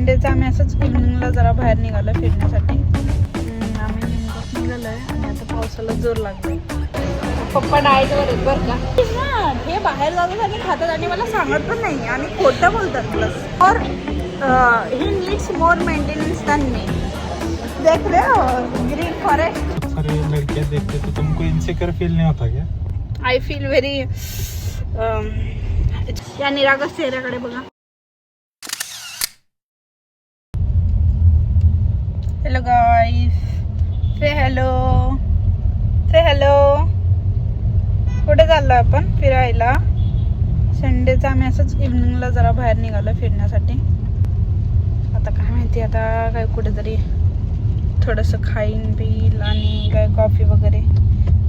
संडेचं आम्ही असंच इव्हनिंगला जरा बाहेर निघालो फिरण्यासाठी. आम्ही नेमकंच निघालो आहे आणि आता पावसाला जोर लागलाय. पप्पा डाएटवर आहेत बरं का. हे बाहेर जातात आणि खातात आणि मला सांगत पण नाही आणि खोटं बोलतात प्लस. और he needs more maintenance than me. देख रहे हो ग्रीन फॉरेस्ट. सारी लड़कियां देखते तो तुमको इनसिक्योर फील नहीं होता क्या? आय फील व्हेरी या निरागस चेहऱ्याकडे बघा. हॅलो गाईस, से हॅलो, से हॅलो. कुठे चाललो आपण फिरायला? संडेचं आम्ही असंच इव्हनिंगला जरा बाहेर निघालो फिरण्यासाठी. आता काय माहिती, आता काय कुठेतरी थोडंसं खाईन पिईल आणि काय कॉफी वगैरे.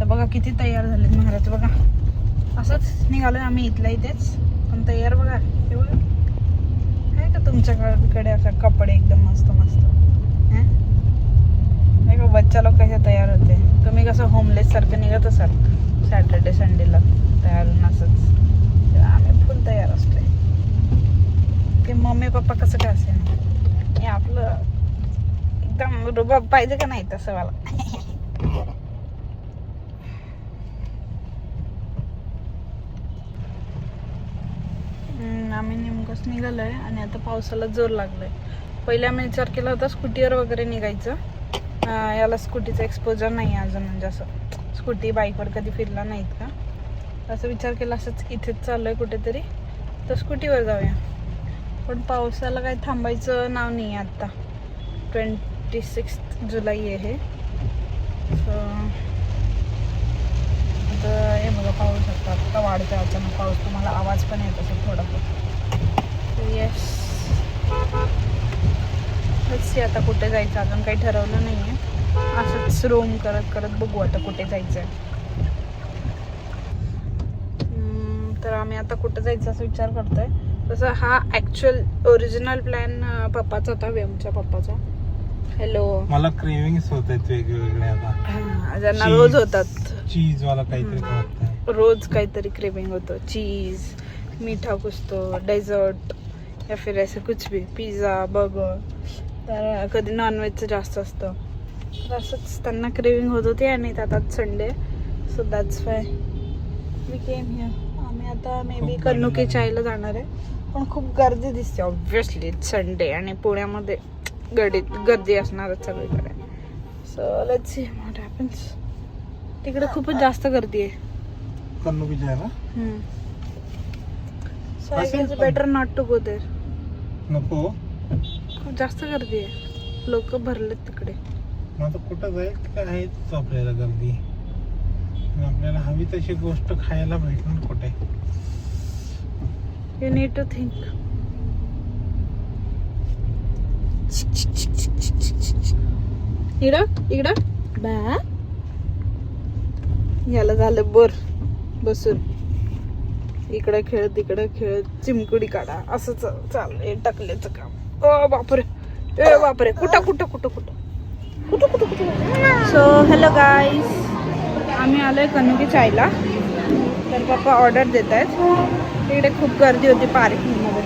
तर बघा किती तयार झालेत महाराज बघा. असंच निघालो आम्ही इथल्या इथेच, पण तयार बघा. हे बघा आहे का तुमच्याकडे असं कपडे एकदम मस्त मस्त. नाही का बच्चा लोक कसे तयार होते. तुम्ही कसं होमलेस सारखं निघत असाल सॅटर्डे संडेला तयार होऊन असंच. आम्ही फुल तयार असतोय. ते मम्मी पप्पा कसं काय असेल, हे आपलं एकदम रुबाब पाहिजे का नाही तसं मला. आम्ही नेमकंच निघालो आहे आणि आता पावसाला जोर लागलाय. पहिले आम्ही विचार केला होता स्कूटीवर वगैरे निघायचं. याला स्कूटीचं एक्सपोजर नाही आहे अजून, म्हणजे असं स्कूटी बाईकवर कधी फिरला नाहीत का, असं विचार केला. असंच इथेच चालू आहे कुठेतरी तर स्कूटीवर जाऊया. पण पावसाला काही थांबायचं नाव नाही आहे. आत्ता 26 जुलै आहे. सो आता हे बघा पाहू शकता आत्ता वाढतो अचानक पाऊस. तुम्हाला आवाज पण येत असेल थोडाफार. येस, आता कुठे जायचं अजून काही ठरवलं नाही आहे. असंच रोम करत करत बघू आता कुठे जायचं आहे. तर आम्ही आता कुठे जायचं असं विचार करतोय. तसं हा ॲक्च्युअल ओरिजिनल प्लॅन पप्पाचा होता, वेमच्या पप्पाचा. हॅलो, मला क्रेविंग्स होत आहेत वेगवेगळे आता. ज्यांना रोज होतात. चीज वाला काहीतरी रोज काहीतरी क्रेविंग होतं. चीज, मीठा कुछ तो, डेझर्ट या फिर ऐसे कुछ भी, पिझ्झा, बर्गर. तर कधी नॉनव्हेजचं जास्त असतं. तर असंच त्यांना क्रेविंग होत होती आणि आता Sunday, so that's why we came here. आम्ही आता मे बी कन्नुकी चायला जाणार आहे. पण खूप गर्दी दिसते ऑब्व्हियसली संडे आणि पुण्यामध्ये गर्दी असणारच सगळीकडे. So let's see what happens. तिकडे खूपच जास्त गर्दी आहे कन्नुकी जायला. So I guess better not to go there. नको, खूप जास्त गर्दी आहे, लोक भरलेत तिकडे. मग आता कुठं जाईल काय आहेच आपल्याला गर्दी. आपल्याला हवी तशी गोष्ट खायला भेटणार कुठे. You need to think. इकडं बा याला झालं बोर बसून. इकडे खेळ तिकडे खेळ, चिमकुडी काढा, असं चाललंय टकल्याचं काम. ओ बापरे, ए बापरे, कुठं कुठं कुठं कुठं कुठं कुठं कुठं. सो हॅलो गाईज, आम्ही आलोय कन्नुकी चायला. तर पप्पा ऑर्डर देत आहेत. इकडे खूप गर्दी होती पार्किंगमध्ये,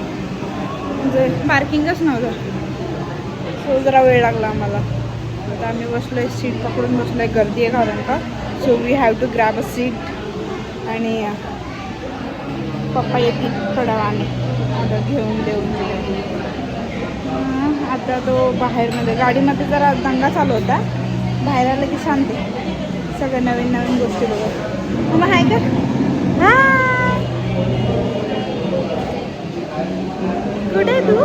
म्हणजे पार्किंगच नव्हतं. सो जरा वेळ लागला आम्हाला. आता आम्ही बसलोय, सीट पकडून बसलोय, गर्दी आहे कारण का. So we have to grab a seat आणि पप्पा येतील थोड्या वेळाने ऑर्डर घेऊन देऊन. आता तो बाहेरमध्ये गाडीमध्ये जरा दंगा चालू होता. बाहेर आलं की शांती, सगळं नवीन नवीन गोष्टी बघत. मग आहे का? हाय, कुठे तू?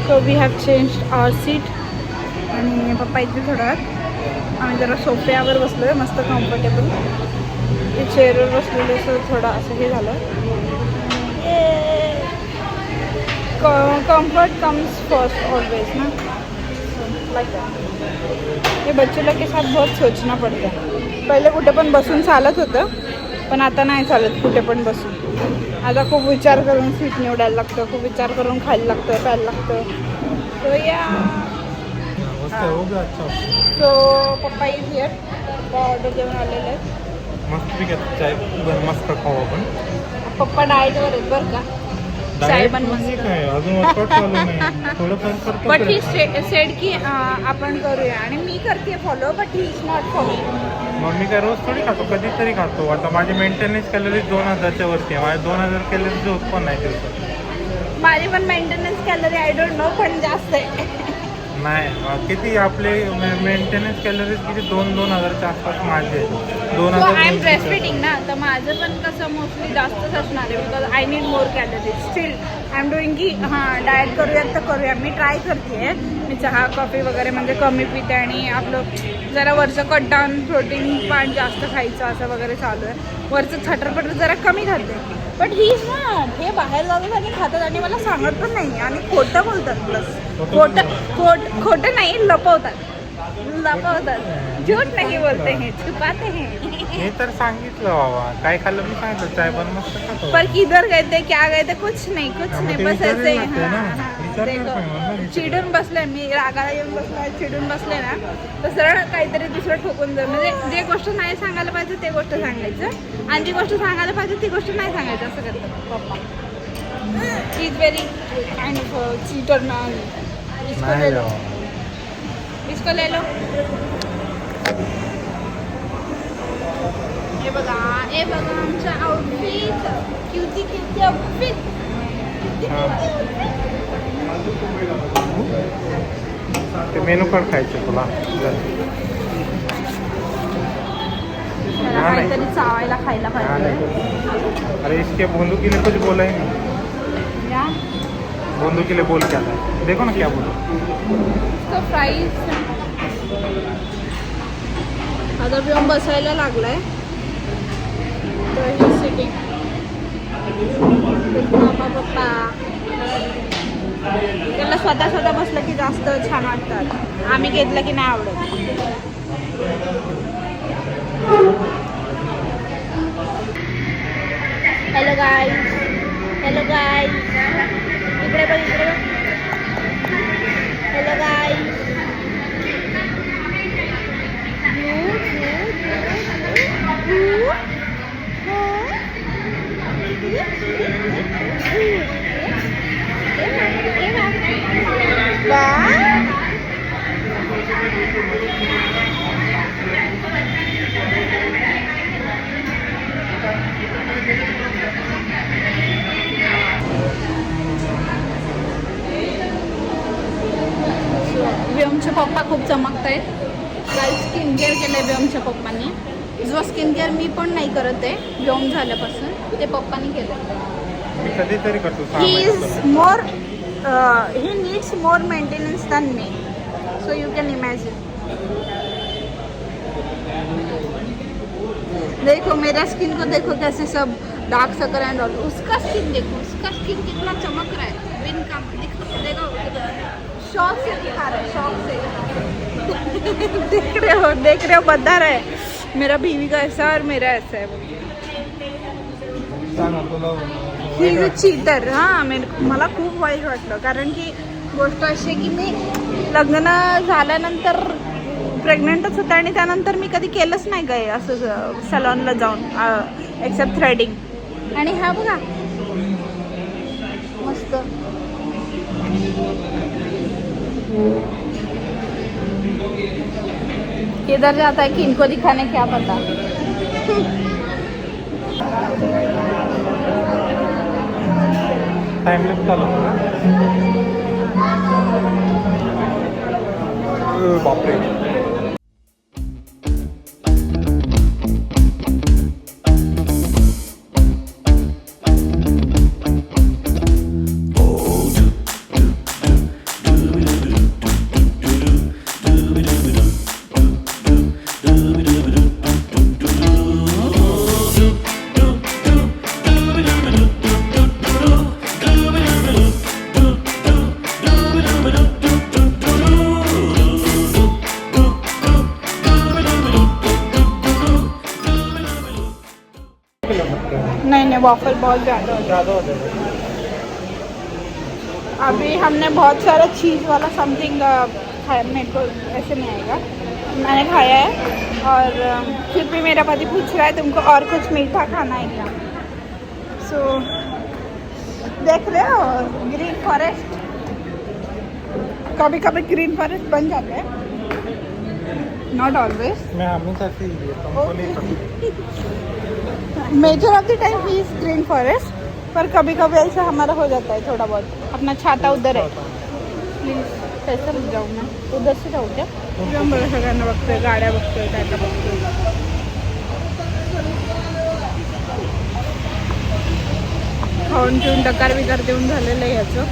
So we have changed our seat आणि पप्पा इथे थोडा आम्ही जरा सोफ्यावर बसलो आहे, मस्त कम्फर्टेबल. ते चेअरवर बसलेले असं थोडं असं हे झालं. कम्फर्ट कम्स फर्स्ट ऑलवेज ना, लाइक दैट. ये बच्चे लोग के साथ बहुत सोचना पड़ता है. पहिले कुठे पण बसून चालत होतं, पण आता नाही चालत कुठे पण बसून. आता खूप विचार करून सीट निवडायला लागतं, खूप विचार करून खायला लागतं, प्यायला लागतं. सो या सो पप्पा इज हिअर. पप्पा ऑर्डर देऊन आलेले आहेत. मस्त चाय मस्त खाऊ आपण. पप्पा डाएट वर आहेत बरं का. चाय डाएट पण म्हणजे मस्त. काय अजून वर्कआउट चालू नाही. थोडंफार करतो बट ही तरी. सेड की आपण करूया आणि मी करते follow but he is not follow. मग मी काय रोज थोडी खातो, कधीतरी खातो. आता माझे मेंटेनन्स कॅलरीज 2000च्या वरती आहे. माझे 2000 कॅलरीज होत पण नाही दिवसात. माझी पण maintenance calorie I don't know पण जास्त आहे. नाही किती आपले मेंटेनन्स कॅलरीज किती 2000च्या आसपास माझे आय एम 2000. ब्रेस्ट फीडिंग ना, तर माझं पण कसं मोस्टली जास्तच असणार आहे because I need more calories. Still I am doing की हां डाएट करूयात तर करूया. मी ट्राय करते. मी चहा कॉफी वगैरे म्हणजे कमी पिते आणि आपलं जरा वरचं कट डाऊन प्रोटीन पान जास्त खायचं असं वगैरे चालू आहे. वरचं छटरपटर जरा कमी खाते. But he is not. हे बाहेर जातात आणि खातात आणि मला सांगत पण नाही आणि खोटं बोलतात. प्लस खोटं नाही लपवतात. झूठ नाही बोलते हैं, छुपाते हैं. मी तर सांगितलं बाबा काय खाल्लं मी सांगितलं. चाय पण मस्त खातो. पर किधर गए थे क्या गए थे कुछ नाही बस ऐसे. ना चिडून बसले मी, रागाला येऊन बसले, चिडून बसले ना तर सरळ काहीतरी दुसरं ठोकून जाईल. म्हणजे जे गोष्ट नाही सांगायला पाहिजे ते गोष्ट सांगायचं आणि जी गोष्ट सांगायला पाहिजे ती गोष्ट नाही सांगायचं असं करतात पप्पा. He is very kind of cheater man. इसको ले लो. हे बघा आमचं आउटफिट. Cutie outfit. ते मेनू कार्ड खायचं तुला. काहीतरी चावायला खायला पाहिजे. अरे इसके बोंदू के लिए कुछ बोला ही नहीं. बोंदू के लिए बोल क्या था देखो ना क्या बोलो. फ्राईज. आता पिऊन बसायला लागलाय. सिटिंग पप्पा. त्याला स्वतः बसलं की जास्त छान वाटतात. आम्ही घेतलं की नाही आवडत. Hello guys. इकडे बघ. Hello guys. व्योमचे पप्पा खूप चमकत आहेत. काल स्किन केअर केलं आहे व्योमच्या पप्पांनी. जो स्किन केअर मी पण नाही करत आहे व्योम झाल्यापासून, ते पप्पांनी केलं. कधीतरी करतो. He is more he needs more maintenance than me. So you can imagine. देखो मेरा स्किन को देखो कैसे सब डार्क सर्कल एंड ऑल. उसका स्किन देखो, उसका स्किन कितना चमक रहा है बिन का. देखो शौक से दिखा रहा है, शौक से. देख रहे हो बता रहा है मेरा बीवी का ऐसा और मेरा ऐसा है. He is a cheater. हां मला खूप वाईट वाटलं कारण की गोष्ट अशी आहे की मी लग्न झाल्यानंतर प्रेग्नंटच होते आणि त्यानंतर मी कधी केलंच नाही काय असं सलॉनला जाऊन एक्सेप्ट थ्रेडिंग. आणि हा बघा मस्त. किधर जाता है कि इनको दिखाने क्या पता. टाइमलेस चालू. बापरे. नहीं वॉफल बहुत ज़्यादा हो जाए. अभी हमने बहुत सारा चीज़ वाला समथिंग खाया. मेरे को ऐसे नहीं आएगा. मैंने खाया है और फिर भी मेरा पति पूछ रहा है तुमको और कुछ मीठा खाना है क्या. सो देख रहे हो ग्रीन फॉरेस्ट, कभी कभी ग्रीन फॉरेस्ट बन जाते हैं, नॉट ऑलवेज. मैं हमेशा से ही तुमको नहीं पता. Major of the time he is green forest, पर कभी कभी ऐसा हमारा हो जाता है थोड़ा बहुत. अपना छाता उधर है. प्लीज कैसे जाऊँ मैं, उधर से जाऊ क्या? जाऊँ बरं, सगळ्यांना बघतोय, गाड्या बघतोय, काय काय बघतोय. खाऊन पिऊन डकार बिकार देऊन झालेलं आहे याचं.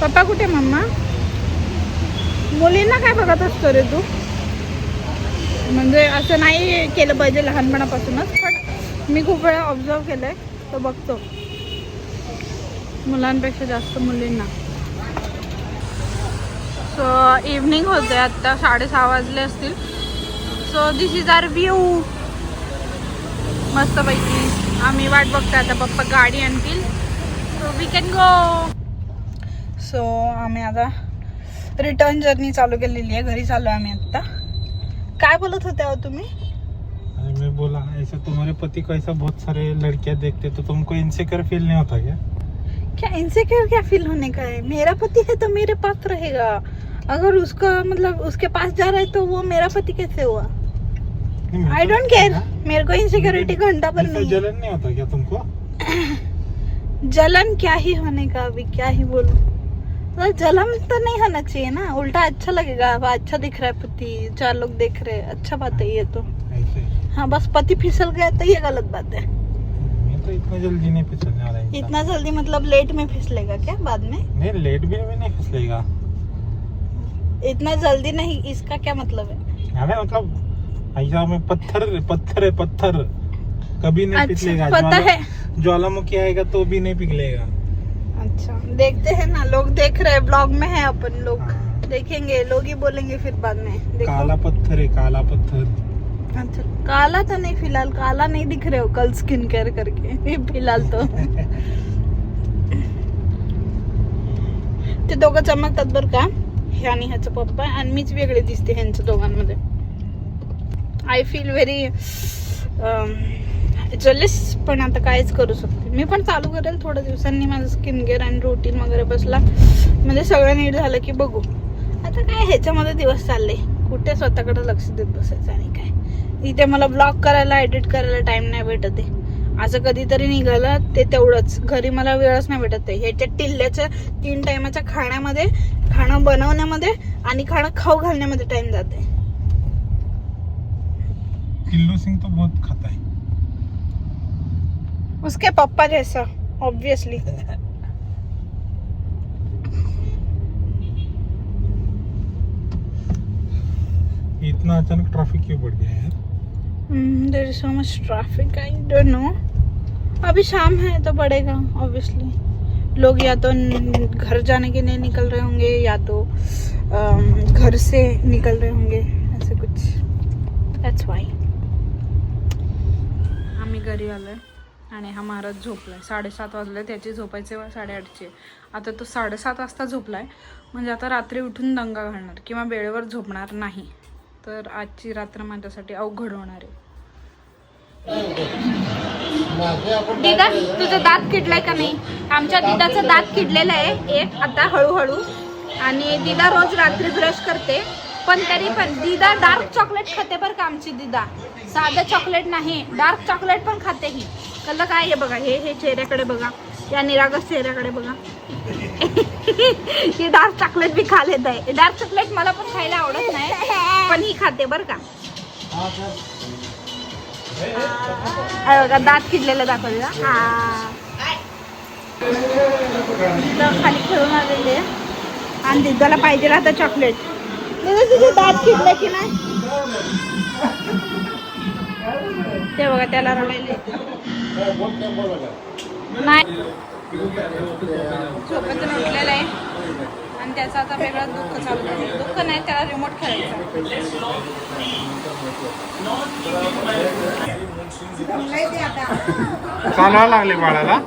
पप्पा कुठे? मम्मा मुलींना काय बघत असतो रे तू? म्हणजे असं नाही केलं पाहिजे लहानपणापासूनच, पण मी खूप वेळा ऑब्झर्व केलं आहे, तो बघतो मुलांपेक्षा जास्त मुलींना. सो इव्हनिंग होते, आत्ता 6:30 वाजले असतील. So this is our view. मस्तपैकी आम्ही वाट बघतो आता पप्पा गाडी आणतील, so we can go. So आम्ही आता रिटर्न जर्नी चालू केलेली आहे, घरी चालू आहे आम्ही आत्ता. काय बोलत होते हो तुम्ही? मैं बोला ऐसा तुम्हारे पति को ऐसा बहुत सारे लड़कियां देखते तो तुमको इनसिक्योर फील नहीं होता क्या? क्या इनसिक्योर क्या फील होने का है? मेरा पति है तो मेरे पास रहेगा. अगर उसका मतलब उसके पास जा रहा है तो वो मेरा पति कैसे हुआ? I don't care. मेरे को इनसिक्योरिटी घंटा पर नहीं. जलन नहीं होता क्या तुमको? जलन क्या ही होने का, अभी क्या ही बोलूं. तो जलन तो नहीं होना चाहिए ना, उल्टा अच्छा लगेगा. अच्छा दिख रहा है पति, 4 लोग देख रहे हैं, अच्छा बात है ये तो. ऐसे हाँ, बस पति फिसल गया तो ये गलत बात है. मैं तो इतना जल्दी नहीं फिसलने वाला इंसान. इतना जल्दी मतलब लेट में फिसलेगा क्या बाद में? नहीं, लेट भी नहीं फिसलेगा. इतना जल्दी नहीं, इसका क्या मतलब है? अरे मतलब ऐसा में पत्थर पत्थर है, पत्थर कभी नहीं पिघलेगा. पता है. ज्वालामुखी आएगा तो भी नहीं पिघलेगा. अच्छा, देखते हैं ना, लोग देख रहे हैं, ब्लॉग में है अपन लोग. हाँ. देखेंगे, लोग ही बोलेंगे फिर बाद में. देखो. काला पत्थर है, काला पत्थर. अच्छा, काला तो नहीं, फिलहाल काला नहीं दिख रहे हो कल स्किन केअर करके फिलहाल तो. ते दोघं चमकतात बर का, हे आणि ह्याचं पप्पा, आणि मीच वेगळे दिसते ह्यांच्या दोघांमध्ये. आय फील व्हेरी जलेस, पण आता कायच करू शकते. मी पण चालू करेल थोड्या दिवसांनी माझं स्किन केअर आणि रुटीन वगैरे बसला म्हणजे सगळं नीट झालं की बघू. आता काय ह्याच्यामध्ये दिवस चालले, कुठे स्वतःकडे लक्ष देत बसायचं आणि काय. इथे मला ब्लॉग करायला, एडिट करायला टाइम नाही भेटत आहे. असं कधीतरी निघालं ते तेवढंच, घरी मला वेळच नाही भेटत आहे. ह्याच्या टिल्ल्याच्या 3 टायमाच्या खाण्यामध्ये, खाणं बनवण्यामध्ये आणि खाणं खाऊ घालण्यामध्ये टाइम जाते. टिल्लू सिंह तो बहुत खाता है. उसके पप्पा जैसा ऑब्वियसली. इतना अचानक ट्रैफिक क्यों बढ़ गया यार? There is so much traffic, I don't know. अभी शाम है तो बढ़ेगा ऑब्वियसली. लोग या तो घर जाने के लिए निकल रहे होंगे, या तो घर से निकल रहे होंगे, ऐसे कुछ. दैट्स व्हाई. आम्ही घरी आलोय आणि हा महाराज झोपलाय. 7:30 वाजले, त्याची झोपायचे वेळ 8:30. आता तो 7:30 वाजता झोपलाय, म्हणजे आता रात्री उठून दंगा घालणार किंवा वेळेवर झोपणार नाही. तर आजची रात्र माझ्यासाठी अवघड होणार आहे. दीदा, तुझा दात किडलाय का नाही? आमच्या दीदाचा दात किडलेला आहे एक आता हळूहळू. आणि दीदा रोज रात्री ब्रश करते, पण तरी पण दीदा डार्क चॉकलेट खाते बरं का. आमची दीदा साधं चॉकलेट नाही, डार्क चॉकलेट पण खाते ही. कळलं काय? हे बघा, हे चेहऱ्याकडे बघा, या निरागस चेहऱ्याकडे बघा. ही डार्क चॉकलेट भी खा लेत आहे. डार्क चॉकलेट मला पण खायला आवडत नाही, पण ही खाते बरं का. बघा, दात किडलेलं दाखवलं. खाली खेळून आलेले आणि दिदाला पाहिजे आता चॉकलेट. तुझे दात किडले की नाही ते बघा, त्याला रडायले नाही. झोपेतून उठलेला आहे आणि त्याचं आता वेगळं दुःख चालू आहे. दुःख नाही, त्याला रिमोट खेळायचं. चालवा लागले बाळाला.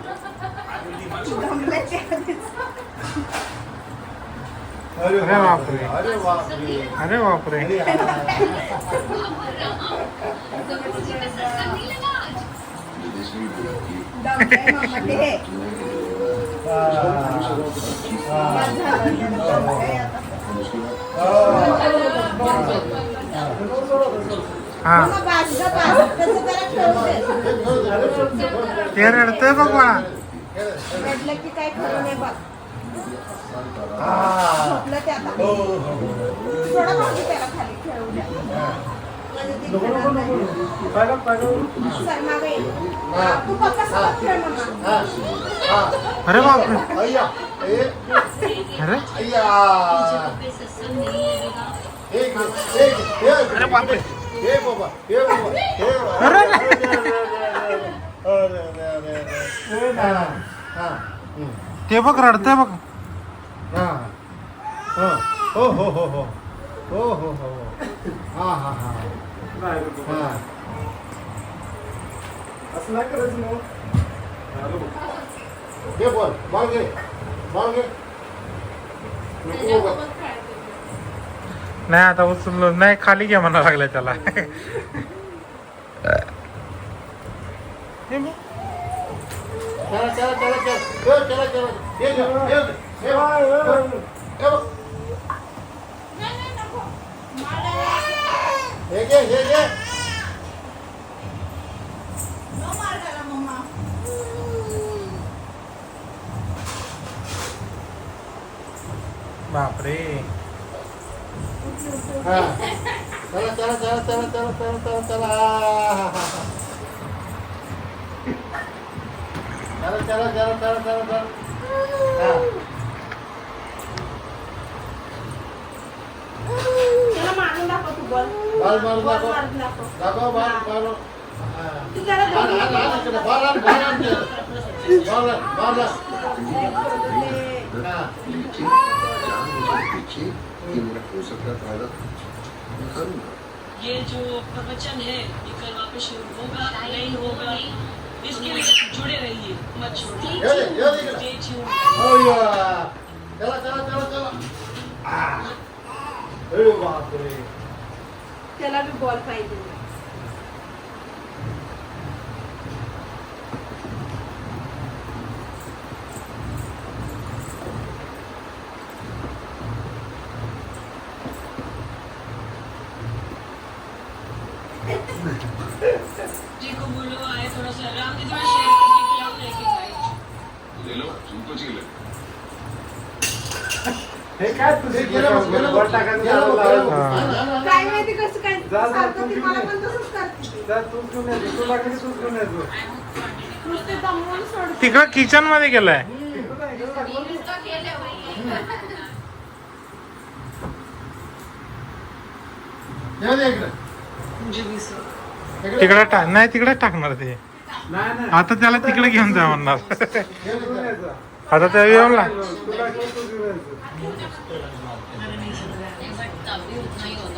अरे बापरे अरे बापरे अरे बापरे हा ते रडतोय बघ बाळा रडलं की काय खरं नाही बघ झोपलं ते आता थोडं मागे त्याला खाली खेळू द्या म्हणजे ते खेळणार नाही. सर मागे ये. तू पप्पा सोबत खेळ मम्मा. अरे बापरे अय्या ए अरे अय्या अरे बापरे हे बाबा हे बाबा हे बाबा अरे अरे हा ते बघ रडतोय बघ हा हो हो हो हो हो हो हो हा हा हा हा असं नाही करायचं मग घे बॉल घे नको बाबा नाही आता उचललो नाही खाली घ्या म्हणा लागलाय त्याला हे बघ. चला हे घे नो मार खाला मम्मा. बापरे हा चला त्याला मारून दाखव तू बॉल. बॉल मारून बॉल दाखव. मारून दाखव. दाखव बॉल तू त्याला धरून ये जो प्रवचन है ये कल वापस शुरू होगा नहीं होगा इसके लिए जुड़े रहिए मत छोड़िए Stay tuned. चला अरे बापरे त्याला बी बॉल पाहिजे. जी को बोलो आए थोड़ा सा राम जी थोड़ा शेयर करके खिलाओ लेके भाई ले लो तुमको जी ले हे काय तुझे गेलं बॉल टाकायचं काय माहिती कसं काय सारखं ती मला पण तसंच करते. नुसते दमवून सोडते. तिकडं किचन मध्ये गेलाय तिकडे टाक नाही तिकडे टाकणार ते आता त्याला तिकडे घेऊन जा म्हणणार आता त्या येऊन ताबी उतना ही होता